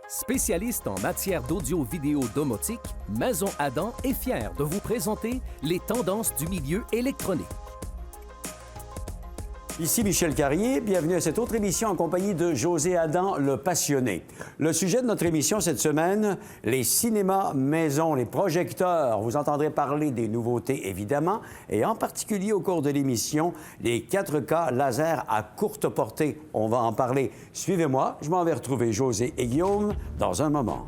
Spécialiste en matière d'audio-vidéo domotique, Maison Adam est fier de vous présenter les tendances du milieu électronique. Ici Michel Carrier, bienvenue à cette autre émission en compagnie de José Adam, le passionné. Le sujet de notre émission cette semaine, les cinémas maison, les projecteurs. Vous entendrez parler des nouveautés, évidemment, et en particulier au cours de l'émission, les 4K laser à courte portée. On va en parler. Suivez-moi, je m'en vais retrouver José et Guillaume dans un moment.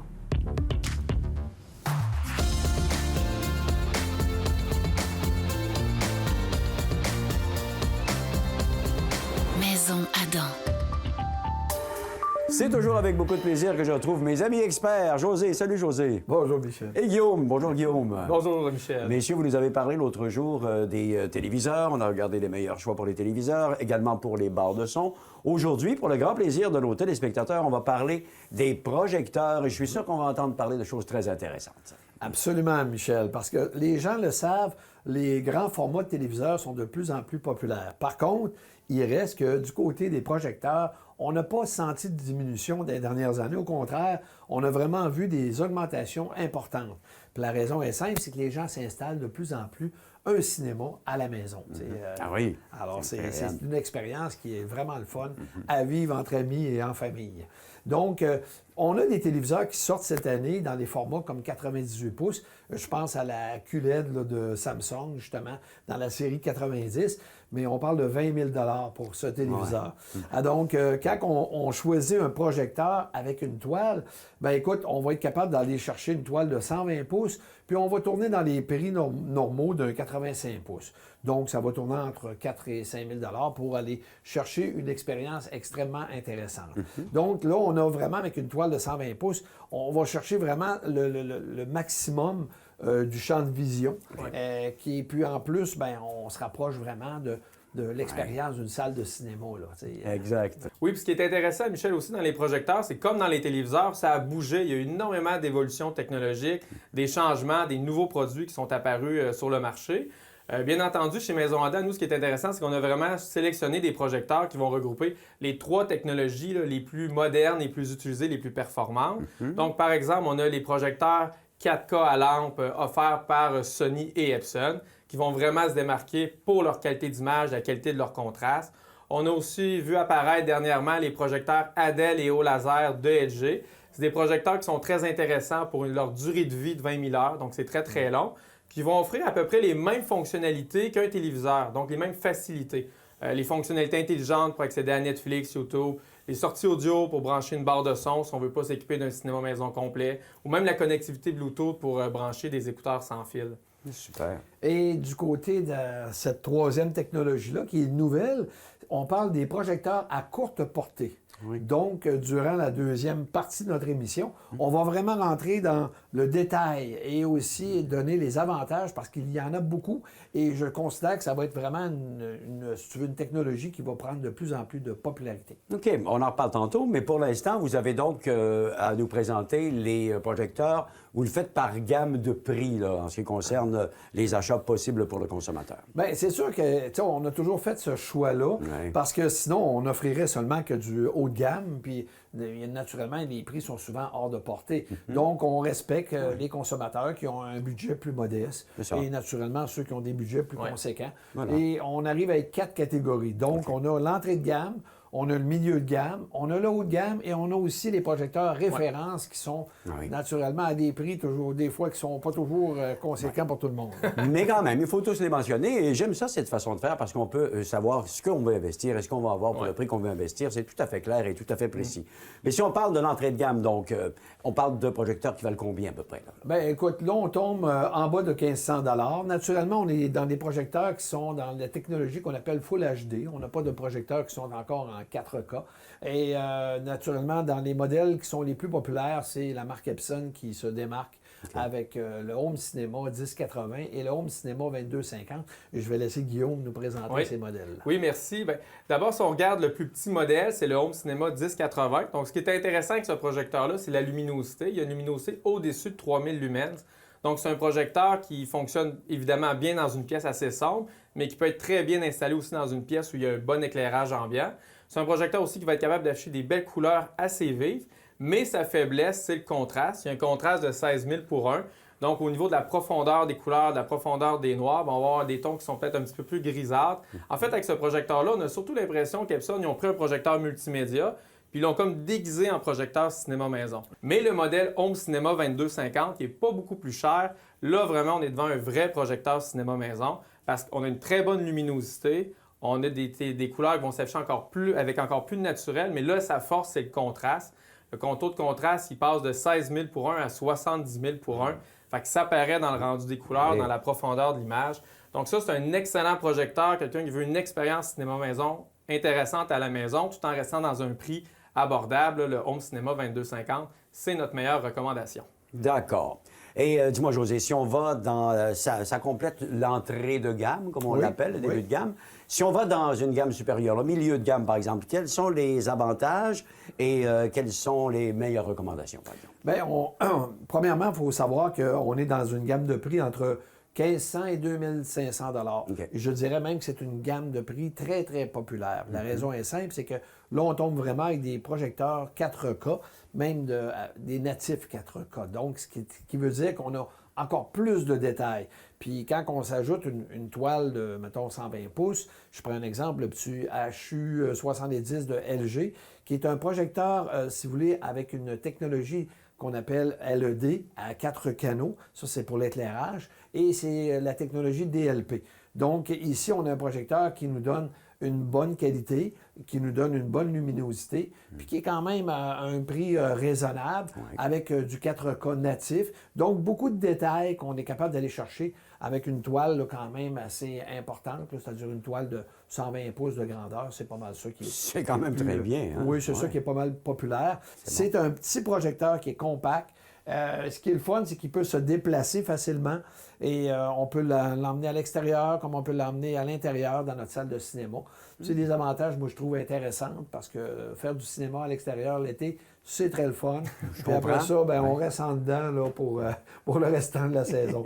Adam. C'est toujours avec beaucoup de plaisir que je retrouve mes amis experts. José, salut José. Bonjour Michel. Et Guillaume, bonjour Guillaume. Bonjour Michel. Messieurs, vous nous avez parlé l'autre jour des téléviseurs. On a regardé les meilleurs choix pour les téléviseurs, également pour les barres de son. Aujourd'hui, pour le grand plaisir de nos téléspectateurs, on va parler des projecteurs et je suis sûr qu'on va entendre parler de choses très intéressantes. Absolument, Michel, parce que les gens le savent, les grands formats de téléviseurs sont de plus en plus populaires. Par contre, il reste que du côté des projecteurs, on n'a pas senti de diminution des dernières années. Au contraire, on a vraiment vu des augmentations importantes. Puis la raison est simple, c'est que les gens s'installent de plus en plus un cinéma à la maison. Ah oui. Alors, c'est une expérience qui est vraiment le fun à vivre entre amis et en famille. Donc, on a des téléviseurs qui sortent cette année dans des formats comme 98 pouces. Je pense à la QLED là, de Samsung, justement, dans la série 90, mais on parle de 20 000 $ pour ce téléviseur. Ouais. Ah, donc, quand on choisit un projecteur avec une toile, bien écoute, on va être capable d'aller chercher une toile de 120 pouces, puis on va tourner dans les prix normaux d'un 85 pouces. Donc, ça va tourner entre 4 et 5 000 $ pour aller chercher une expérience extrêmement intéressante. Donc, là, on a vraiment, avec une toile de 120 pouces, on va chercher vraiment le maximum du champ de vision, qui, puis en plus, bien, on se rapproche vraiment de l'expérience d'une salle de cinéma. Là, exact. Oui, puis ce qui est intéressant, Michel, aussi dans les projecteurs, c'est comme dans les téléviseurs, ça a bougé. Il y a eu énormément d'évolutions technologiques, des changements, des nouveaux produits qui sont apparus sur le marché. Bien entendu, chez Maison Adam, nous, ce qui est intéressant, c'est qu'on a vraiment sélectionné des projecteurs qui vont regrouper les 3 technologies là, les plus modernes, les plus utilisées, les plus performantes. Donc, par exemple, on a les projecteurs 4K à lampe offerts par Sony et Epson, qui vont vraiment se démarquer pour leur qualité d'image, la qualité de leur contraste. On a aussi vu apparaître dernièrement les projecteurs Adel et Haut Laser de LG. C'est des projecteurs qui sont très intéressants pour leur durée de vie de 20 000 heures, donc c'est très, très long, qui vont offrir à peu près les mêmes fonctionnalités qu'un téléviseur, donc les mêmes facilités. Les fonctionnalités intelligentes pour accéder à Netflix, YouTube, les sorties audio pour brancher une barre de son si on ne veut pas s'équiper d'un cinéma maison complet, ou même la connectivité Bluetooth pour brancher des écouteurs sans fil. Super. Et du côté de cette 3e technologie-là, qui est nouvelle, on parle des projecteurs à courte portée. Oui. Donc, durant la 2e partie de notre émission, on va vraiment rentrer dans le détail et aussi donner les avantages parce qu'il y en a beaucoup et je considère que ça va être vraiment une technologie qui va prendre de plus en plus de popularité. OK, on en reparle tantôt, mais pour l'instant, vous avez donc à nous présenter les projecteurs. Vous le faites par gamme de prix là, en ce qui concerne les achats possibles pour le consommateur. Bien, c'est sûr que, on a toujours fait ce choix-là parce que sinon, on offrirait seulement que du haut de gamme, puis naturellement, les prix sont souvent hors de portée. Donc, on respecte les consommateurs qui ont un budget plus modeste et naturellement ceux qui ont des budgets plus conséquents. Voilà. Et on arrive avec 4 catégories. Donc, on a l'entrée de gamme, on a le milieu de gamme, on a le haut de gamme et on a aussi les projecteurs références qui sont naturellement à des prix toujours, des fois, qui ne sont pas toujours conséquents pour tout le monde. Mais quand même, il faut tous les mentionner et j'aime ça, cette façon de faire, parce qu'on peut savoir ce qu'on veut investir et ce qu'on va avoir pour le prix qu'on veut investir. C'est tout à fait clair et tout à fait précis. Mais si on parle de l'entrée de gamme, donc, on parle de projecteurs qui valent combien à peu près? Bien, écoute, là, on tombe en bas de 1 500 $. Naturellement, on est dans des projecteurs qui sont dans la technologie qu'on appelle Full HD. On n'a pas de projecteurs qui sont encore en 4K. Et naturellement, dans les modèles qui sont les plus populaires, c'est la marque Epson qui se démarque avec le Home Cinema 1080 et le Home Cinema 2250. Et je vais laisser Guillaume nous présenter ces modèles-là. Oui, merci. Bien, d'abord, si on regarde le plus petit modèle, c'est le Home Cinema 1080. Donc, ce qui est intéressant avec ce projecteur-là, c'est la luminosité. Il y a une luminosité au-dessus de 3000 lumens. Donc, c'est un projecteur qui fonctionne évidemment bien dans une pièce assez sombre, mais qui peut être très bien installé aussi dans une pièce où il y a un bon éclairage ambiant. C'est un projecteur aussi qui va être capable d'afficher des belles couleurs assez vives. Mais sa faiblesse, c'est le contraste. Il y a un contraste de 16 000 pour 1. Donc, au niveau de la profondeur des couleurs, de la profondeur des noirs, on va avoir des tons qui sont peut-être un petit peu plus grisâtres. En fait, avec ce projecteur-là, on a surtout l'impression qu'Epson, ils ont pris un projecteur multimédia, puis ils l'ont comme déguisé en projecteur cinéma maison. Mais le modèle Home Cinema 2250, qui n'est pas beaucoup plus cher, là, vraiment, on est devant un vrai projecteur cinéma maison parce qu'on a une très bonne luminosité. On a des couleurs qui vont s'afficher avec encore plus de naturel, mais là, sa force, c'est le contraste. Le contour de contraste, il passe de 16 000 pour 1 à 70 000 pour 1. Fait que ça apparaît dans le rendu des couleurs, dans la profondeur de l'image. Donc ça, c'est un excellent projecteur. Quelqu'un qui veut une expérience cinéma maison intéressante à la maison, tout en restant dans un prix abordable. Le Home Cinema 2250, c'est notre meilleure recommandation. D'accord. Et dis-moi, José, si on va dans... ça complète l'entrée de gamme, comme on l'appelle, le début de gamme. Si on va dans une gamme supérieure, le milieu de gamme, par exemple, quels sont les avantages et quelles sont les meilleures recommandations, par exemple? Bien, premièrement, il faut savoir qu'on est dans une gamme de prix entre 1 500 et 2 500 $. Okay. Je dirais même que c'est une gamme de prix très, très populaire. La raison est simple, c'est que là, on tombe vraiment avec des projecteurs 4K, même des natifs 4K. Donc, ce qui veut dire qu'on a encore plus de détails. Puis quand on s'ajoute une toile de, mettons, 120 pouces, je prends un exemple, le petit HU 70 de LG, qui est un projecteur, si vous voulez, avec une technologie qu'on appelle LED à 4 canaux. Ça, c'est pour l'éclairage. Et c'est la technologie DLP. Donc, ici, on a un projecteur qui nous donne une bonne qualité, qui nous donne une bonne luminosité, puis qui est quand même à un prix raisonnable, avec du 4K natif. Donc, beaucoup de détails qu'on est capable d'aller chercher avec une toile là, quand même assez importante, c'est-à-dire une toile de 120 pouces de grandeur. C'est pas mal ça qui est... C'est quand même très bien. Hein? Oui, c'est ça qui est pas mal populaire. C'est un petit projecteur qui est compact. Ce qui est le fun, c'est qu'il peut se déplacer facilement et on peut l'emmener à l'extérieur comme on peut l'emmener à l'intérieur dans notre salle de cinéma. C'est des avantages, moi, je trouve intéressants parce que faire du cinéma à l'extérieur l'été, c'est très le fun. Puis après ça, on reste en dedans là, pour le restant de la saison.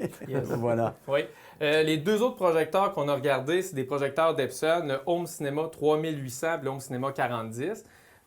Voilà. Oui. Les deux autres projecteurs qu'on a regardés, c'est des projecteurs d'Epson, le Home Cinema 3800 et le Home Cinema 4010.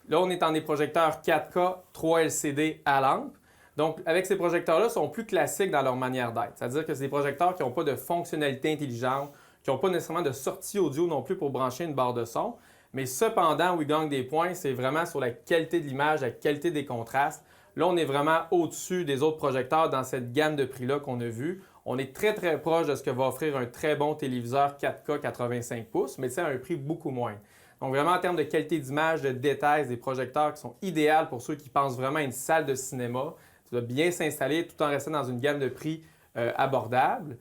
Là, on est en des projecteurs 4K 3 LCD à lampe. Donc, avec ces projecteurs-là, ils sont plus classiques dans leur manière d'être. C'est-à-dire que c'est des projecteurs qui n'ont pas de fonctionnalité intelligente, qui n'ont pas nécessairement de sortie audio non plus pour brancher une barre de son. Mais cependant, où ils gagnent des points, c'est vraiment sur la qualité de l'image, la qualité des contrastes. Là, on est vraiment au-dessus des autres projecteurs dans cette gamme de prix-là qu'on a vue. On est très, très proche de ce que va offrir un très bon téléviseur 4K 85 pouces, mais c'est à un prix beaucoup moins. Donc, vraiment, en termes de qualité d'image, de détails, des projecteurs qui sont idéaux pour ceux qui pensent vraiment à une salle de cinéma. Ça doit bien s'installer tout en restant dans une gamme de prix abordable.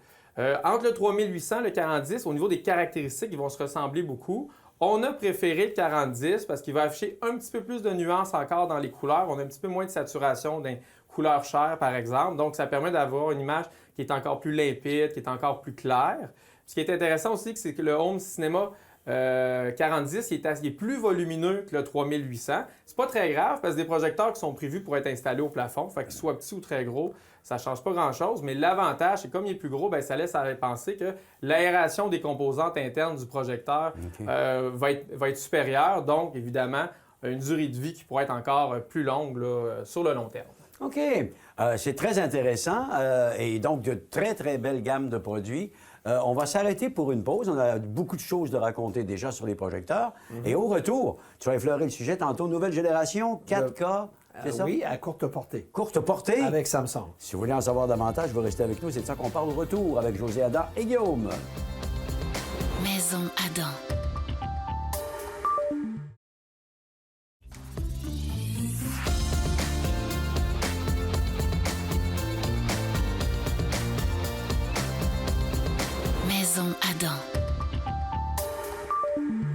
Entre le 3800 et le 4010, au niveau des caractéristiques, ils vont se ressembler beaucoup. On a préféré le 4010 parce qu'il va afficher un petit peu plus de nuances encore dans les couleurs. On a un petit peu moins de saturation d'un couleur chair, par exemple. Donc, ça permet d'avoir une image qui est encore plus limpide, qui est encore plus claire. Ce qui est intéressant aussi, c'est que le Home Cinema 4010, il est plus volumineux que le 3800. C'est pas très grave parce que des projecteurs qui sont prévus pour être installés au plafond, fait qu'ils soient petits ou très gros, ça change pas grand-chose. Mais l'avantage, c'est comme il est plus gros, ça laisse à penser que l'aération des composantes internes du projecteur va être supérieure. Donc, évidemment, une durée de vie qui pourrait être encore plus longue là, sur le long terme. OK. C'est très intéressant et donc de très, très belles gammes de produits. On va s'arrêter pour une pause. On a beaucoup de choses de raconter déjà sur les projecteurs. Et au retour, tu vas effleurer le sujet tantôt. Nouvelle génération, 4K, c'est ça? Oui, à courte portée. Courte portée? Avec Samsung. Si vous voulez en savoir davantage, vous restez avec nous. C'est de ça qu'on parle au retour avec José Adam et Guillaume. Maison Adam. Maison Adam.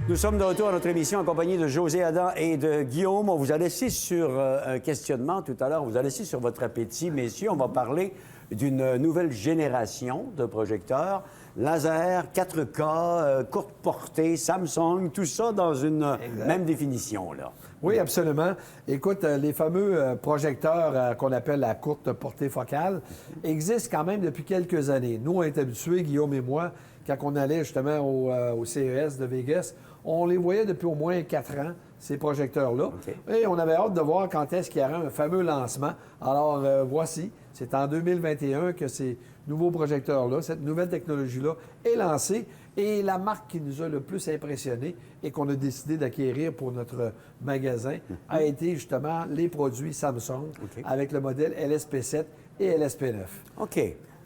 Nous sommes de retour à notre émission en compagnie de José Adam et de Guillaume. On vous a laissé sur un questionnement tout à l'heure. On vous a laissé sur votre appétit, messieurs. On va parler d'une nouvelle génération de projecteurs. Laser, 4K, courte portée, Samsung, tout ça dans une même définition, là. Oui, absolument. Écoute, les fameux projecteurs qu'on appelle à courte portée focale existent quand même depuis quelques années. Nous, on est habitués, Guillaume et moi, quand on allait justement au CES de Vegas, on les voyait depuis au moins 4 ans, ces projecteurs-là. OK. Et on avait hâte de voir quand est-ce qu'il y aurait un fameux lancement. Alors, voici, c'est en 2021 que ces nouveaux projecteurs-là, cette nouvelle technologie-là est lancée. Et la marque qui nous a le plus impressionnés et qu'on a décidé d'acquérir pour notre magasin a été justement les produits Samsung avec le modèle LSP7 et LSP9. OK.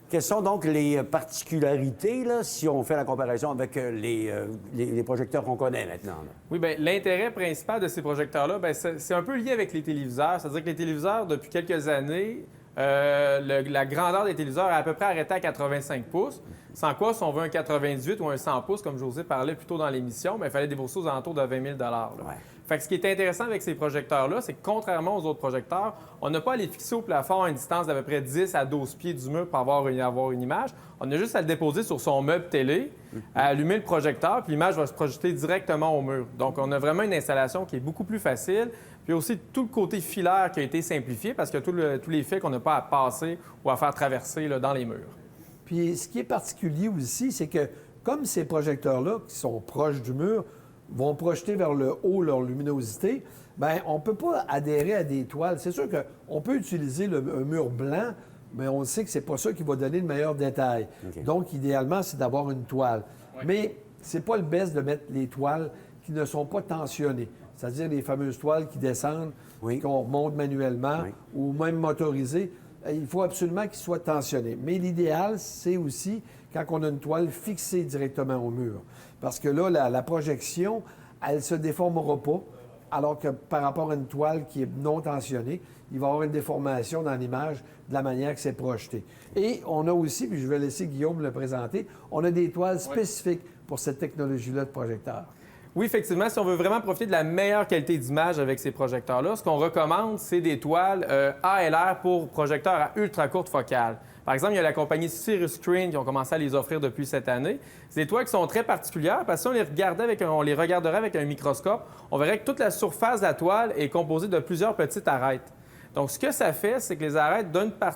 Quelles sont donc les particularités, là, si on fait la comparaison avec les projecteurs qu'on connaît maintenant? Là? Oui, bien, l'intérêt principal de ces projecteurs-là, bien, c'est un peu lié avec les téléviseurs. C'est-à-dire que les téléviseurs, depuis quelques années, la grandeur des téléviseurs est à peu près arrêtée à 85 pouces. Sans quoi, si on veut un 98 ou un 100 pouces, comme José parlait plus tôt dans l'émission, bien, il fallait débourser aux alentours de 20 000 là. Ouais. Fait que ce qui est intéressant avec ces projecteurs-là, c'est que contrairement aux autres projecteurs, on n'a pas à les fixer au plafond à une distance d'à peu près 10 à 12 pieds du mur pour avoir une image. On a juste à le déposer sur son meuble télé, à allumer le projecteur, puis l'image va se projeter directement au mur. Donc, on a vraiment une installation qui est beaucoup plus facile. Puis aussi, tout le côté filaire qui a été simplifié parce que tous les fils qu'on n'a pas à passer ou à faire traverser là, dans les murs. Puis ce qui est particulier aussi, c'est que comme ces projecteurs-là, qui sont proches du mur, vont projeter vers le haut leur luminosité, bien, on ne peut pas adhérer à des toiles. C'est sûr qu'on peut utiliser un mur blanc, mais on sait que c'est pas ça qui va donner le meilleur détail. OK. Donc, idéalement, c'est d'avoir une toile. Oui. Mais c'est pas le best de mettre les toiles qui ne sont pas tensionnées, c'est-à-dire les fameuses toiles qui descendent, Oui. qu'on remonte manuellement Oui. ou même motorisées. Il faut absolument qu'ils soient tentionnés. Mais l'idéal, c'est aussi quand on a une toile fixée directement au mur. Parce que là, la projection, elle ne se déformera pas, alors que par rapport à une toile qui est non tensionnée, il va y avoir une déformation dans l'image de la manière que c'est projeté. Et on a aussi, puis je vais laisser Guillaume le présenter, on a des toiles spécifiques pour cette technologie-là de projecteur. Oui, effectivement, si on veut vraiment profiter de la meilleure qualité d'image avec ces projecteurs-là, ce qu'on recommande, c'est des toiles ALR pour projecteurs à ultra courte focale. Par exemple, il y a la compagnie Cirrus Screen qui ont commencé à les offrir depuis cette année. C'est des toiles qui sont très particulières parce que si on les regarderait avec un microscope, on verrait que toute la surface de la toile est composée de plusieurs petites arêtes. Donc, ce que ça fait, c'est que les arêtes,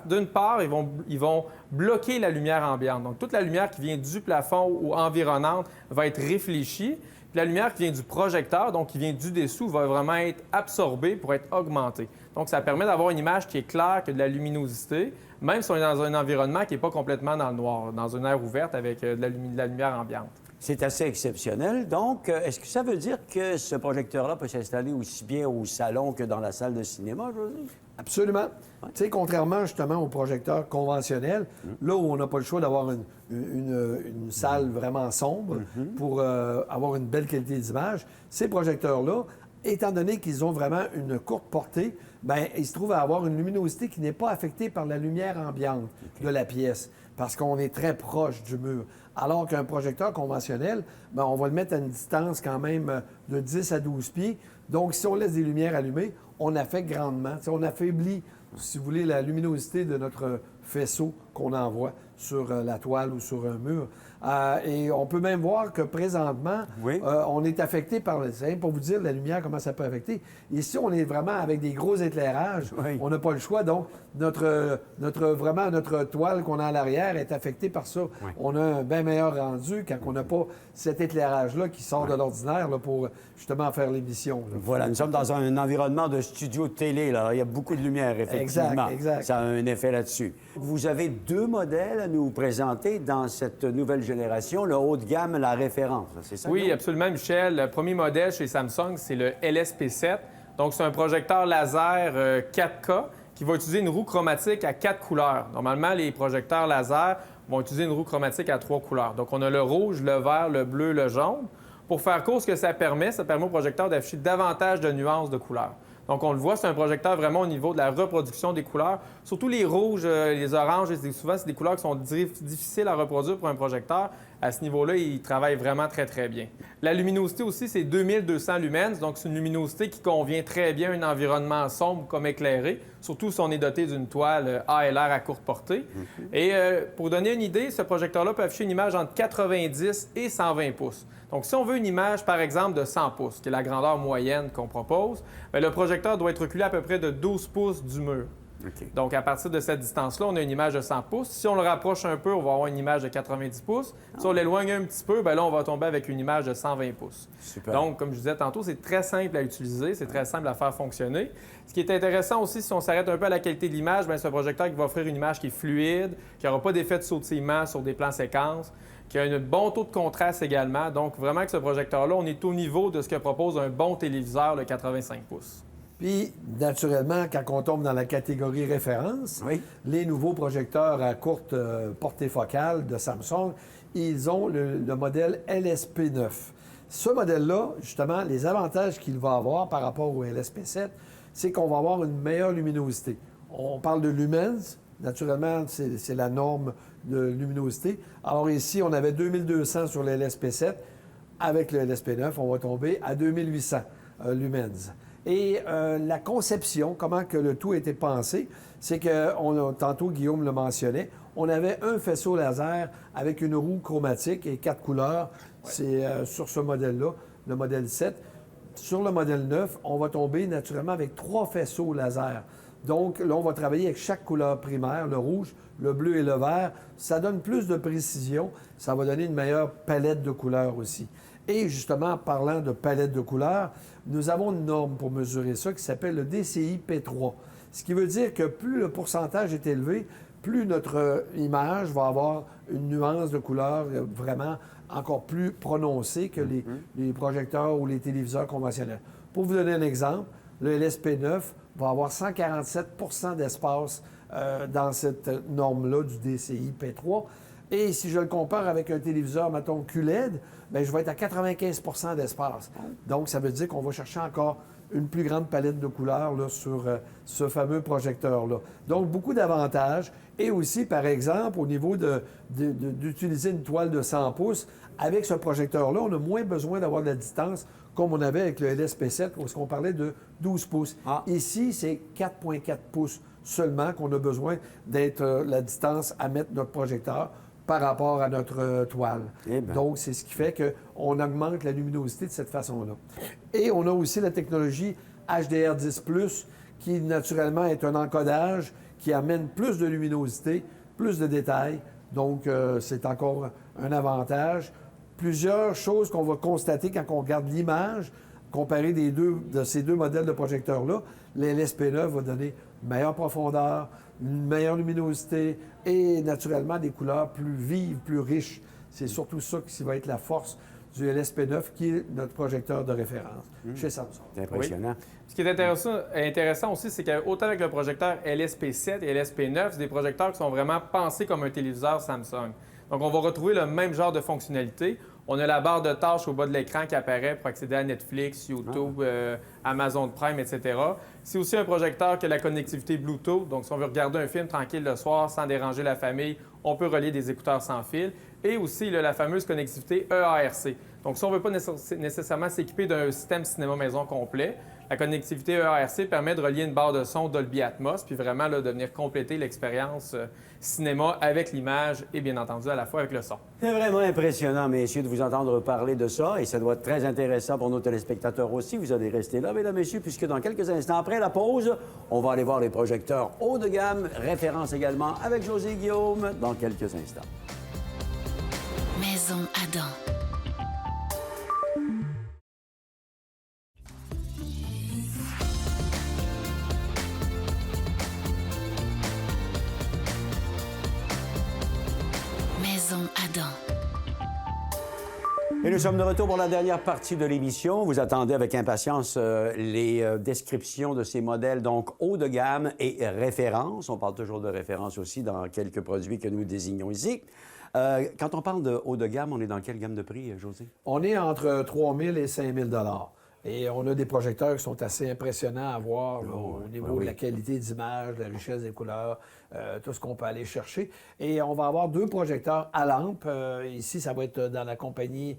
d'une part, ils vont bloquer la lumière ambiante. Donc, toute la lumière qui vient du plafond ou environnante va être réfléchie. Puis la lumière qui vient du projecteur, donc qui vient du dessous, va vraiment être absorbée pour être augmentée. Donc, ça permet d'avoir une image qui est claire, qui a de la luminosité, même si on est dans un environnement qui n'est pas complètement dans le noir, dans une aire ouverte avec de la lumière ambiante. c'est assez exceptionnel. Donc, est-ce que ça veut dire que ce projecteur-là peut s'installer aussi bien au salon que dans la salle de cinéma, José? Absolument. Tu sais, contrairement justement aux projecteurs conventionnels, là où on n'a pas le choix d'avoir une salle vraiment sombre pour avoir une belle qualité d'image, ces projecteurs-là, étant donné qu'ils ont vraiment une courte portée, bien, ils se trouvent à avoir une luminosité qui n'est pas affectée par la lumière ambiante de la pièce, parce qu'on est très proche du mur. Alors qu'un projecteur conventionnel, bien, on va le mettre à une distance quand même de 10 à 12 pieds. Donc, si on laisse des lumières allumées, on affecte grandement. T'sais, on affaiblit, si vous voulez, la luminosité de notre faisceau qu'on envoie sur la toile ou sur un mur. Et on peut même voir que présentement, on est affecté par... Pour vous dire la lumière, comment ça peut affecter. Ici, on est vraiment avec des gros éclairages. On n'a pas le choix. Donc, notre toile qu'on a à l'arrière est affectée par ça. On a un bien meilleur rendu quand on n'a pas cet éclairage-là qui sort de l'ordinaire là, pour justement faire l'émission. Voilà, nous sommes dans un environnement de studio de télé. Là. Il y a beaucoup de lumière, effectivement. Exact. Ça a un effet là-dessus. Vous avez deux modèles à nous présenter dans cette nouvelle génération, le haut de gamme, la référence. C'est ça? Oui, absolument, Michel. Le premier modèle chez Samsung, c'est le LSP7. Donc, c'est un projecteur laser 4K qui va utiliser une roue chromatique à 4 couleurs. Normalement, les projecteurs laser vont utiliser une roue chromatique à 3 couleurs. Donc, on a le rouge, le vert, le bleu, le jaune. Pour faire court, ce que ça permet au projecteur d'afficher davantage de nuances de couleurs. Donc, on le voit, c'est un projecteur vraiment au niveau de la reproduction des couleurs. Surtout les rouges, les oranges, souvent, c'est des couleurs qui sont difficiles à reproduire pour un projecteur. À ce niveau-là, il travaille vraiment très, très bien. La luminosité aussi, c'est 2200 lumens. Donc, c'est une luminosité qui convient très bien à un environnement sombre comme éclairé, surtout si on est doté d'une toile ALR à courte portée. Et pour donner une idée, ce projecteur-là peut afficher une image entre 90 et 120 pouces. Donc, si on veut une image, par exemple, de 100 pouces, qui est la grandeur moyenne qu'on propose, bien, le projecteur doit être reculé à peu près de 12 pouces du mur. OK. Donc, à partir de cette distance-là, on a une image de 100 pouces. Si on le rapproche un peu, on va avoir une image de 90 pouces. Si on l'éloigne un petit peu, bien là, on va tomber avec une image de 120 pouces. Super. Donc, comme je disais tantôt, c'est très simple à utiliser, c'est très simple à faire fonctionner. Ce qui est intéressant aussi, si on s'arrête un peu à la qualité de l'image, bien, c'est un projecteur qui va offrir une image qui est fluide, qui n'aura pas d'effet de sautillement sur des plans séquences, qui a un bon taux de contraste également. Donc, vraiment, avec ce projecteur-là, on est au niveau de ce que propose un bon téléviseur de 85 pouces. Puis, naturellement, quand on tombe dans la catégorie référence, Oui. les nouveaux projecteurs à courte portée focale de Samsung, ils ont le modèle LSP9. Ce modèle-là, justement, les avantages qu'il va avoir par rapport au LSP7, c'est qu'on va avoir une meilleure luminosité. On parle de lumens. Naturellement, c'est la norme de luminosité. Alors ici, on avait 2200 sur le LSP7. Avec le LSP9, on va tomber à 2800 lumens. Et la conception, comment que le tout a été pensé, c'est que, tantôt Guillaume le mentionnait, on avait un faisceau laser avec une roue chromatique et 4 couleurs. Ouais. C'est sur ce modèle-là, le modèle 7. Sur le modèle 9, on va tomber naturellement avec 3 faisceaux laser. Donc là, on va travailler avec chaque couleur primaire, le rouge, le bleu et le vert. Ça donne plus de précision. Ça va donner une meilleure palette de couleurs aussi. Et justement, en parlant de palette de couleurs, nous avons une norme pour mesurer ça qui s'appelle le DCI P3. Ce qui veut dire que plus le pourcentage est élevé, plus notre image va avoir une nuance de couleur vraiment encore plus prononcée que les projecteurs ou les téléviseurs conventionnels. Pour vous donner un exemple, le LSP9 va avoir 147 d'espace dans cette norme-là du DCI P3. Et si je le compare avec un téléviseur, mettons QLED, bien, je vais être à 95 d'espace. Donc, ça veut dire qu'on va chercher encore une plus grande palette de couleurs là, sur ce fameux projecteur-là. Donc, beaucoup d'avantages. Et aussi, par exemple, au niveau d'utiliser une toile de 100 pouces, avec ce projecteur-là, on a moins besoin d'avoir de la distance comme on avait avec le LSP7, où on parlait de 12 pouces. Ici, c'est 4,4 pouces seulement qu'on a besoin d'être la distance à mettre notre projecteur par rapport à notre toile. Donc, c'est ce qui fait qu'on augmente la luminosité de cette façon-là. Et on a aussi la technologie HDR10+, qui naturellement est un encodage qui amène plus de luminosité, plus de détails. Donc, c'est encore un avantage. Plusieurs choses qu'on va constater quand on regarde l'image, comparée de ces deux modèles de projecteurs-là, le LSP9 va donner une meilleure profondeur, une meilleure luminosité et naturellement des couleurs plus vives, plus riches. C'est surtout ça qui va être la force du LSP9, qui est notre projecteur de référence chez Samsung. C'est impressionnant. Oui. Ce qui est intéressant aussi, c'est qu'autant avec le projecteur LSP7 et LSP9, c'est des projecteurs qui sont vraiment pensés comme un téléviseur Samsung. Donc, on va retrouver le même genre de fonctionnalité. On a la barre de tâches au bas de l'écran qui apparaît pour accéder à Netflix, YouTube, Amazon Prime, etc. C'est aussi un projecteur qui a la connectivité Bluetooth. Donc, si on veut regarder un film tranquille le soir sans déranger la famille, on peut relier des écouteurs sans fil. Et aussi, il a la fameuse connectivité EARC. Donc, si on ne veut pas nécessairement s'équiper d'un système cinéma maison complet, la connectivité EARC permet de relier une barre de son Dolby Atmos, puis vraiment là, de venir compléter l'expérience cinéma avec l'image et bien entendu à la fois avec le son. C'est vraiment impressionnant, messieurs, de vous entendre parler de ça et ça doit être très intéressant pour nos téléspectateurs aussi. Vous allez rester là, mesdames, messieurs, puisque dans quelques instants après la pause, on va aller voir les projecteurs haut de gamme, référence également avec José Guillaume dans quelques instants. Maison Adam. Maison Adam. Et nous sommes de retour pour la dernière partie de l'émission. Vous attendez avec impatience les descriptions de ces modèles, donc haut de gamme et référence. On parle toujours de référence aussi dans quelques produits que nous désignons ici. Quand on parle de haut de gamme, on est dans quelle gamme de prix, José? On est entre 3 000 et 5 000 $. Et on a des projecteurs qui sont assez impressionnants à voir là, au niveau de la qualité d'image, de la richesse des couleurs, tout ce qu'on peut aller chercher. Et on va avoir 2 projecteurs à lampe. Ici, ça va être dans la compagnie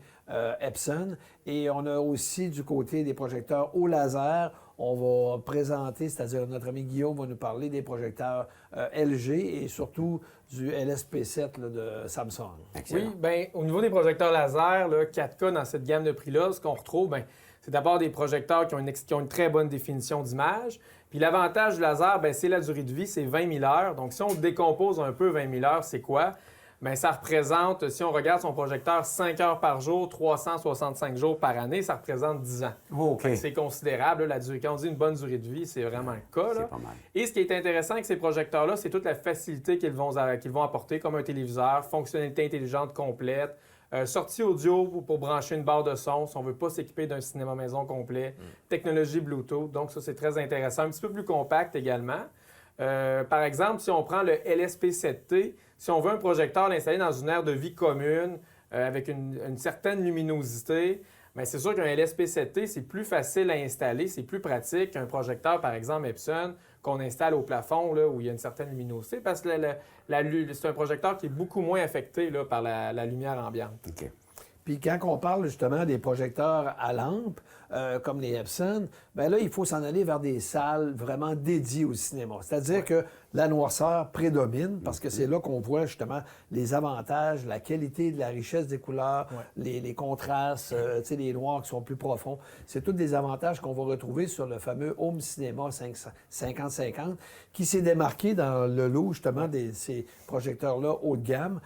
Epson. Et on a aussi du côté des projecteurs au laser. On va présenter, c'est-à-dire notre ami Guillaume va nous parler des projecteurs LG et surtout du LSP7 là, de Samsung. Excellent. Oui, bien, au niveau des projecteurs laser, là, 4K dans cette gamme de prix-là, ce qu'on retrouve, bien, c'est d'abord des projecteurs qui ont une très bonne définition d'image. Puis l'avantage du laser, bien, c'est la durée de vie, c'est 20 000 heures. Donc, si on décompose un peu 20 000 heures, c'est quoi? Bien, ça représente, si on regarde son projecteur, 5 heures par jour, 365 jours par année, ça représente 10 ans. OK. C'est considérable, là, la durée. Quand on dit une bonne durée de vie, c'est vraiment le cas. Là. C'est pas mal. Et ce qui est intéressant avec ces projecteurs-là, c'est toute la facilité qu'ils vont apporter, comme un téléviseur, fonctionnalité intelligente complète, sortie audio pour brancher une barre de son, si on ne veut pas s'équiper d'un cinéma maison complet, technologie Bluetooth. Donc, ça, c'est très intéressant. Un petit peu plus compact également. Par exemple, si on prend le LSP7T, si on veut un projecteur l'installer dans une aire de vie commune avec une certaine luminosité, bien, c'est sûr qu'un LSP7T, c'est plus facile à installer, c'est plus pratique qu'un projecteur, par exemple Epson, qu'on installe au plafond là, où il y a une certaine luminosité, parce que c'est un projecteur qui est beaucoup moins affecté là, par la lumière ambiante. OK. Puis quand on parle justement des projecteurs à lampe, comme les Epson, bien là, il faut s'en aller vers des salles vraiment dédiées au cinéma. C'est-à-dire que la noirceur prédomine parce que c'est là qu'on voit justement les avantages, la qualité de la richesse des couleurs, les contrastes, les noirs qui sont plus profonds. C'est tous des avantages qu'on va retrouver sur le fameux Home Cinema 50-50 qui s'est démarqué dans le lot justement de ces projecteurs-là haut de gamme.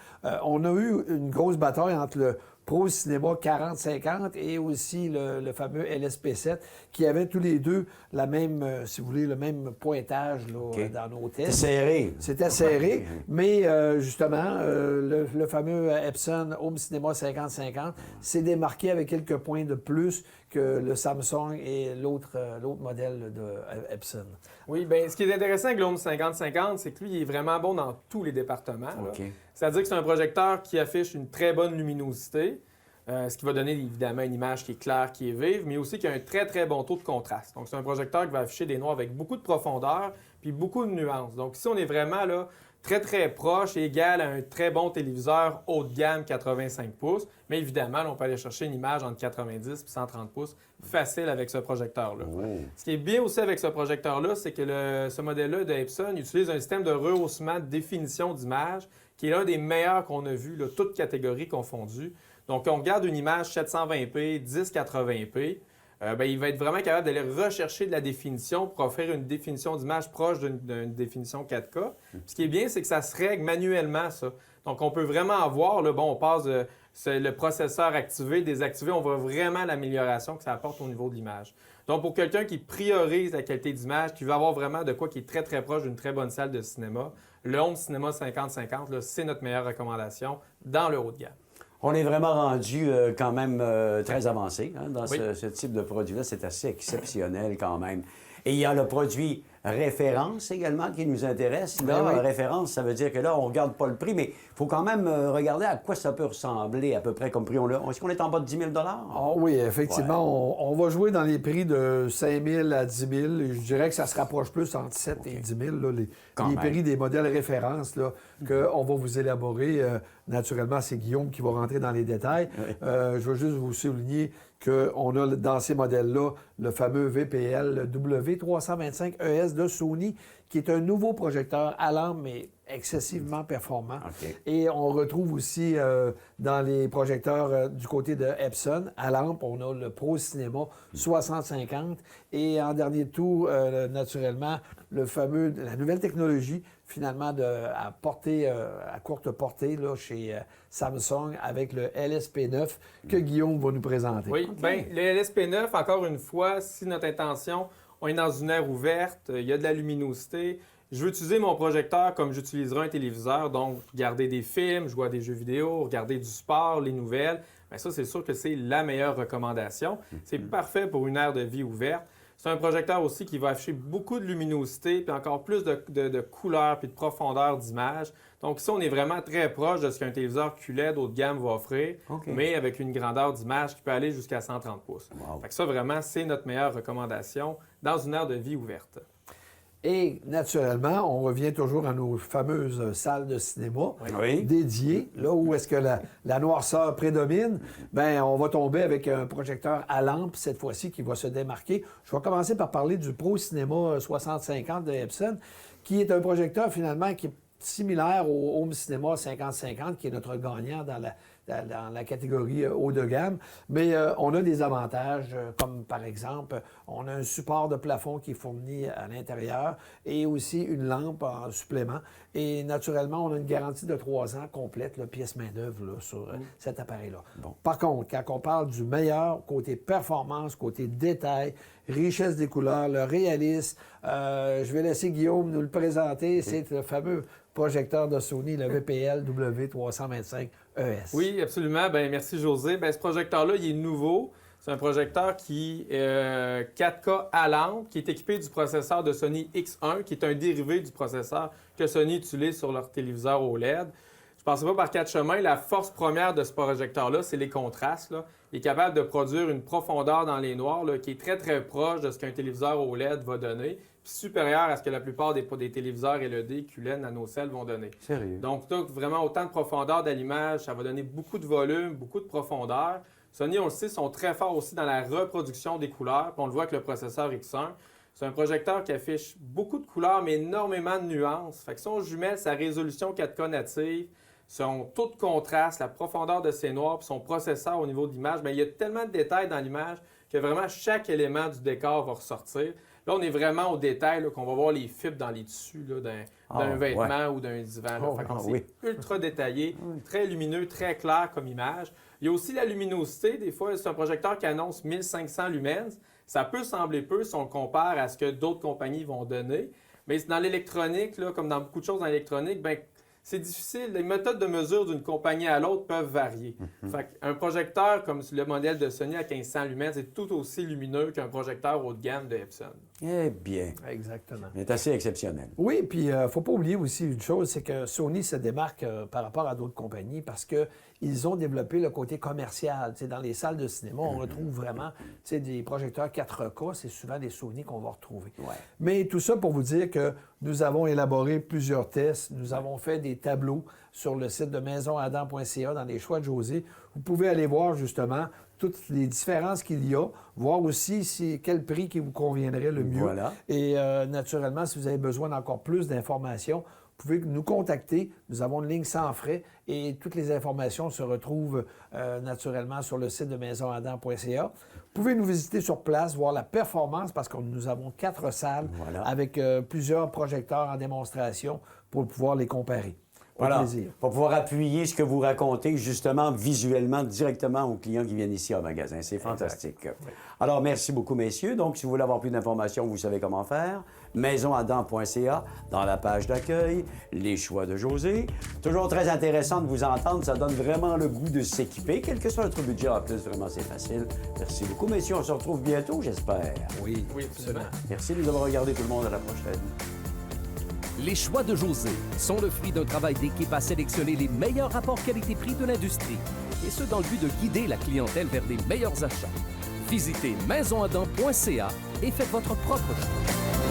On a eu une grosse bataille entre le Pro Cinéma 40-50 et aussi le fameux LSP7 qui avaient tous les deux la même, si vous voulez, le même pointage là, dans nos tests. C'est serré. C'était serré, mais justement, le fameux Epson Home Cinéma 50-50 s'est démarqué avec quelques points de plus que le Samsung et l'autre modèle de Epson. Oui, bien, ce qui est intéressant avec le Home 50-50, c'est que lui, il est vraiment bon dans tous les départements. OK. C'est-à-dire que c'est un projecteur qui affiche une très bonne luminosité, ce qui va donner évidemment une image qui est claire, qui est vive, mais aussi qui a un très, très bon taux de contraste. Donc, c'est un projecteur qui va afficher des noirs avec beaucoup de profondeur puis beaucoup de nuances. Donc, ici, on est vraiment là, très, très proche et égal à un très bon téléviseur haut de gamme 85 pouces. Mais évidemment, là, on peut aller chercher une image entre 90 et 130 pouces facile avec ce projecteur-là. Oh. Ce qui est bien aussi avec ce projecteur-là, c'est que ce modèle-là de Epson utilise un système de rehaussement de définition d'image qui est l'un des meilleurs qu'on a vu, là, toutes catégories confondues. Donc, on regarde une image 720p, 1080p, bien, il va être vraiment capable d'aller rechercher de la définition pour offrir une définition d'image proche d'une définition 4K. Puis, ce qui est bien, c'est que ça se règle manuellement, ça. Donc, on peut vraiment avoir, là, bon, on passe le processeur activé, désactivé, on voit vraiment l'amélioration que ça apporte au niveau de l'image. Donc, pour quelqu'un qui priorise la qualité d'image, qui veut avoir vraiment de quoi qui est très, très proche d'une très bonne salle de cinéma, le Home Cinéma 50-50, c'est notre meilleure recommandation dans le haut de gamme. On est vraiment rendu quand même très avancé dans ce type de produit-là. C'est assez exceptionnel quand même. Et il y a le produit référence également qui nous intéresse. Là, référence, ça veut dire que là, on ne regarde pas le prix, mais il faut quand même regarder à quoi ça peut ressembler à peu près comme prix. Est-ce qu'on est en bas de 10 000 Oh oui, effectivement. On va jouer dans les prix de 5 000 à 10 000. Je dirais que ça se rapproche plus entre 7 et 10 000, là, les prix des modèles références qu'on va vous élaborer. Naturellement, c'est Guillaume qui va rentrer dans les détails. Je veux juste vous souligner qu'on a dans ces modèles-là le fameux VPL W325ES de Sony, qui est un nouveau projecteur à lampe, mais excessivement performant. Okay. Et on retrouve aussi dans les projecteurs du côté de Epson, à lampe, on a le Pro Cinéma 60-50. Et en dernier tour, naturellement, la nouvelle technologie, finalement, à courte portée là, chez Samsung, avec le LSP9 que Guillaume va nous présenter. Oui, bien, le LSP9, encore une fois, si notre intention, on est dans une aire ouverte, il y a de la luminosité, je veux utiliser mon projecteur comme j'utiliserais un téléviseur, donc regarder des films, jouer à des jeux vidéo, regarder du sport, les nouvelles, bien ça, c'est sûr que c'est la meilleure recommandation. C'est parfait pour une aire de vie ouverte. C'est un projecteur aussi qui va afficher beaucoup de luminosité, puis encore plus de couleurs, puis de profondeur d'image. Donc ici, on est vraiment très proche de ce qu'un téléviseur QLED haut de gamme va offrir, mais avec une grandeur d'image qui peut aller jusqu'à 130 pouces. Wow. Fait que ça, vraiment, c'est notre meilleure recommandation dans une aire de vie ouverte. Et naturellement, on revient toujours à nos fameuses salles de cinéma dédiées, là où est-ce que la noirceur prédomine. Bien, on va tomber avec un projecteur à lampe, cette fois-ci, qui va se démarquer. Je vais commencer par parler du Pro Cinéma 60-50 de Epson, qui est un projecteur, finalement, qui est similaire au Home Cinéma 50-50, qui est notre gagnant dans dans la catégorie haut de gamme. Mais on a des avantages, comme par exemple, on a un support de plafond qui est fourni à l'intérieur et aussi une lampe en supplément. Et naturellement, on a une garantie de 3 ans complète, là, pièce main-d'œuvre sur cet appareil-là. Bon. Par contre, quand on parle du meilleur côté performance, côté détail, richesse des couleurs, le réalisme, je vais laisser Guillaume nous le présenter. C'est le fameux projecteur de Sony, le VPL W325 ES. Oui, absolument. Bien, merci, José. Bien, ce projecteur-là, il est nouveau. C'est un projecteur qui 4K à lampe, qui est équipé du processeur de Sony X1, qui est un dérivé du processeur que Sony utilise sur leur téléviseur OLED. Je ne passais pas par 4 chemins. La force première de ce projecteur-là, c'est les contrastes, là. Il est capable de produire une profondeur dans les noirs là, qui est très, très proche de ce qu'un téléviseur OLED va donner, puis supérieure à ce que la plupart des téléviseurs LED QLED NanoCell vont donner. Sérieux? Donc, tu as vraiment autant de profondeur dans l'image, ça va donner beaucoup de volume, beaucoup de profondeur. Sony, on le sait, sont très forts aussi dans la reproduction des couleurs. Puis on le voit avec le processeur X1. C'est un projecteur qui affiche beaucoup de couleurs, mais énormément de nuances. Fait que si on jumelle sa résolution 4K native, son taux de contraste, la profondeur de ses noirs, puis son processeur au niveau de l'image, bien, il y a tellement de détails dans l'image que vraiment chaque élément du décor va ressortir. Là, on est vraiment au détail, là, qu'on va voir les fibres dans les tissus là, d'un vêtement ou d'un divan. Là. Fait que c'est ultra détaillé, très lumineux, très clair comme image. Il y a aussi la luminosité. Des fois, c'est un projecteur qui annonce 1500 lumens. Ça peut sembler peu si on le compare à ce que d'autres compagnies vont donner. Mais dans l'électronique, là, comme dans beaucoup de choses dans l'électronique, bien, c'est difficile. Les méthodes de mesure d'une compagnie à l'autre peuvent varier. Fait un projecteur comme le modèle de Sony à 1500 lumens est tout aussi lumineux qu'un projecteur haut de gamme de Epson. Eh bien. Exactement. Il est assez exceptionnel. Oui, puis il ne faut pas oublier aussi une chose, c'est que Sony se démarque par rapport à d'autres compagnies parce qu'ils ont développé le côté commercial. T'sais, dans les salles de cinéma, on retrouve vraiment des projecteurs 4K. C'est souvent des Sony qu'on va retrouver. Ouais. Mais tout ça pour vous dire que nous avons élaboré plusieurs tests. Nous avons fait des tableaux sur le site de maisonadam.ca dans les choix de José. Vous pouvez aller voir justement toutes les différences qu'il y a, voir aussi quel prix qui vous conviendrait le mieux. Voilà. Et naturellement, si vous avez besoin d'encore plus d'informations, vous pouvez nous contacter. Nous avons une ligne sans frais et toutes les informations se retrouvent naturellement sur le site de maisonadam.ca. Vous pouvez nous visiter sur place, voir la performance parce que nous avons 4 salles avec plusieurs projecteurs en démonstration pour pouvoir les comparer. Voilà, pour pouvoir appuyer ce que vous racontez justement visuellement directement aux clients qui viennent ici au magasin. C'est fantastique. Oui. Alors, merci beaucoup, messieurs. Donc, si vous voulez avoir plus d'informations, vous savez comment faire. maisonadam.ca, dans la page d'accueil, les choix de José. Toujours très intéressant de vous entendre. Ça donne vraiment le goût de s'équiper. Quel que soit notre budget en plus, vraiment, c'est facile. Merci beaucoup, messieurs. On se retrouve bientôt, j'espère. Oui, absolument. Merci de nous avoir regardé tout le monde. À la prochaine. Les choix de José sont le fruit d'un travail d'équipe à sélectionner les meilleurs rapports qualité-prix de l'industrie, et ce dans le but de guider la clientèle vers les meilleurs achats. Visitez maisonadam.ca et faites votre propre choix.